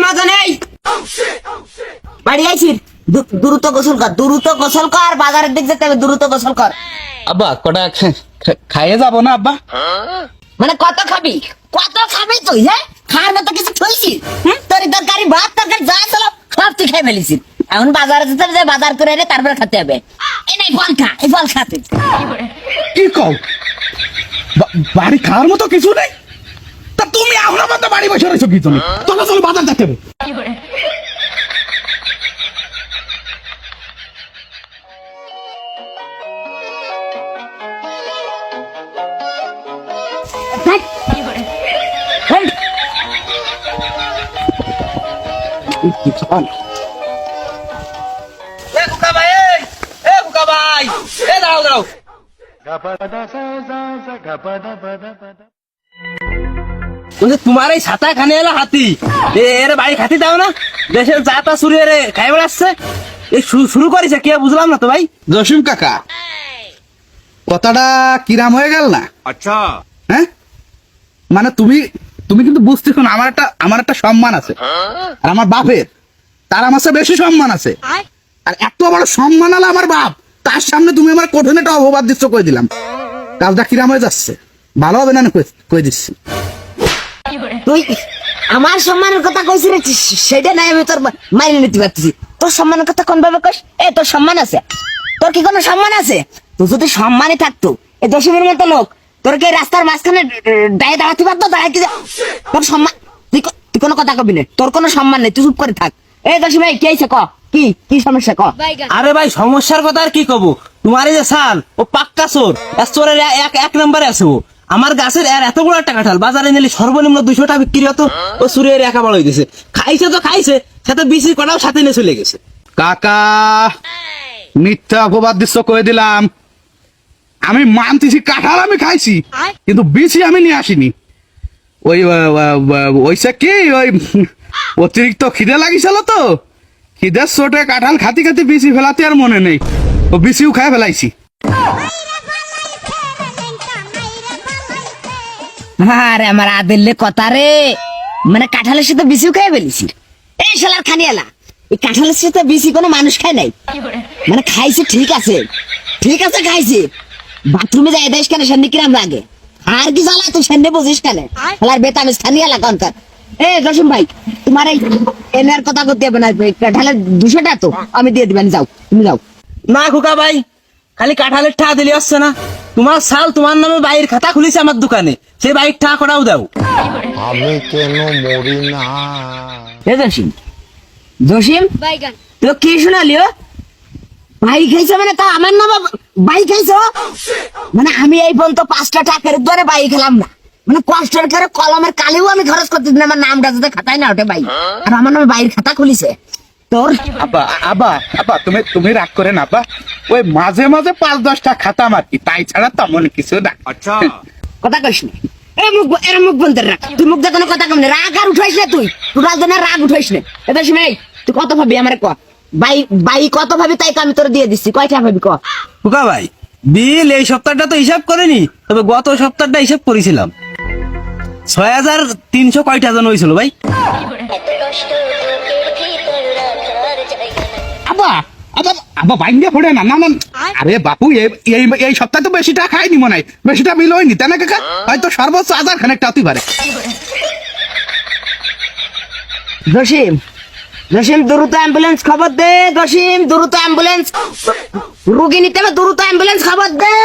মজা নেই বাড়ি আইছিস, দ্রুত গোসল কর, বাজারের দিক যেতে হবে, দ্রুত গোসল কর। আব্বা কটা খাইয়ে যাবো না আব্বা? মানে কত খাবি তুই? হ্যাঁ, খাওয়ার মতো কিছু থইছিস? তরকারি ভাত তরকারি যা ছিল সব তুই খেয়ে ফেলিছিস। এখন বাজারে যেতে হবে, বাজার করে এনে তারপরে খেতে হবে। এই নাই ফল খা, এই ফল খাতে। কি কও, বাড়ি খাওয়ার মতো কিছু নেই? তা তুমি এখন আবার বাড়ি বসে রয়েছো কি জন্য? চলো চলো বাজার যেতে হবে। তোমার এই ছাতা খানে এলো হাতি, এর বাড়ি খাতি দাও না, দেশের চাটা চুরি এরে খাই বেড়াচ্ছে। শুরু করেছে কে বুঝলাম না তো ভাই। জসিম কাকা, কথাটা কিরাম হয়ে গেল না? আচ্ছা, হ্যাঁ, মানে তুমি কিন্তু বুঝতেছো না, আমার একটা সম্মান আছে, আর আমার বাপের তার আমার চেয়ে বেশি সম্মান আছে। আর এত বড় সম্মান আলা আমার বাপ, তার সামনে তুমি আমার কঠিন একটা অপবাদ দিচ্ছ, কই দিলাম। কাজটা কিরাম হয়ে যাচ্ছে, ভালো হবে না? কই দিচ্ছি। তুই আমার সম্মানের কথা কইছিস, সেটা নাই আমি তোর মাইনে নিতে পারতেছি। তোর সম্মানের কথা কোন ভাবে কইস? তোর সম্মান আছে? তোর কি কোনো সম্মান আছে? তোর যদি সম্মানই থাকতো, এই দশমের মতো লোক তোর কি রাস্তার মাঝখানে দাঁড়াতে পারতো? দাঁড়ায় কি তোর সম্মান? তুই কোনো কথা কবি না, তোর কোনো সম্মান নেই, তুই চুপ করে থাক। দশম ভাই, কি হয়েছে ক? কি সমস্যা ক? আরে ভাই সমস্যার কথা আর কি কব, তোমার এই যে সাল ও পাক্কা চোর, চোরের এক নম্বরে আছে। ও আমার গাছের এত বড় একটা কাঁঠাল বাজারে নিলে সর্বনিম্ন 200 টাকা বিক্রি হতো, ও চুরের একা বড় হয়ে গেছে। খাইছে তো খাইছে, সাথে বিসি কটাও সাথে নিয়ে চলে গেছে। কাকা, মিথ্যা অপবাদ দিচ্ছ, কয়ে দিলাম। আমি মানতেছি কাঁঠাল আমি খাইছি, কিন্তু বিচি আমি নিয়ে আসিনি। ওইসে কি, ওই অতিরিক্ত খিদে লাগিছিল তো, খিদের চোটে কাঁঠাল খাতি খাতি বিচি ফেলাতে আর মনে নেই, ও বিচিও খাই ফেলাইছি। আরে আমার আদেলে কথা রে, মানে কাঁঠালের সাথে বিচিও খাই ফেলিছি? এই শালার খানিয়ালা, এই কাঁঠালের সাথে বিচি কোনো মানুষ খায় নাই। মানে খাইছে, ঠিক আছে খাইছে। বাথরুমে যাই দেশ কেন, সামনে কিরাম লাগে? আর কি জ্বালা তুই সামনে বুঝিস কেন? শালার বেতা আমি স্থানীয় এলাকার। জসিম ভাই, তোমার এই এনার কথা করতে হবে না, কাঁঠালের 200 টাকা তো আমি দিয়ে দিবেন, যাও তুমি যাও। না খোকা ভাই, খালি কাঁঠালের ঠা দিলে আসছে না, তোমার সাল তোমার নামে বাইরের খাতা খুলেছে আমার দোকানে, সেই বাইক ঠা করাও দাও। আমি কেন মরি না? জসিম তো কি শোনালিও? ভাই খাইছো মানে তা আমার নাম ভাই খাইছো? মানে আমি এই পর্যন্ত 5টা টাকার ধরে ভাই খেলাম না, মানে কষ্টের করে কলমের কালিও আমি খরচ করতে দিন, আমার নামটা যাতে খাতায় না ওঠে ভাই, আর আমার নামে বাইরের খাতা খুলিছে তোর। আব্বা তুমি রাগ করে না আব্বা, ওই মাঝে মাঝে 5-10টা খাতা আর কি, তাই ছাড়া তেমন কিছু না। আচ্ছা, কথা কইস না, এর মুখ বন্ধ রাখ। তুই মুখ দিয়ে কোনো কথা কম না, রাগ আর উঠাইস না, তুই টোটাল দিনে রাগ উঠাইস না। এটা শুনে তুই কত ভাবি আমার ক? বাই কত ভাবি, তাই আমি তোর দিয়ে দিচ্ছি, কয়টা ভাবি ক? খোকা ভাই, বিল এই সপ্তাহটা তো হিসাব করিনি, তবে গত সপ্তাহটা হিসাব করেছিলাম। 6300 কয়টা জন হয়েছিল ভাই? আব্বা বাইন্ডে পড়ে না। আরে বাপু, এই সপ্তাহে তো বেশি টাকা খাইনি, মনে হয় বেশিটা বিল হয়নি, তাই না কাকা? হয়তো সর্বোচ্চ 1000 খানেকটা হতে পারে। জসিম দ্রুত অ্যাম্বুলেন্স খবর দে। জসিম দ্রুত অ্যাম্বুলেন্স, রোগী নিতে হবে, দ্রুত অ্যাম্বুলেন্স খবর দে।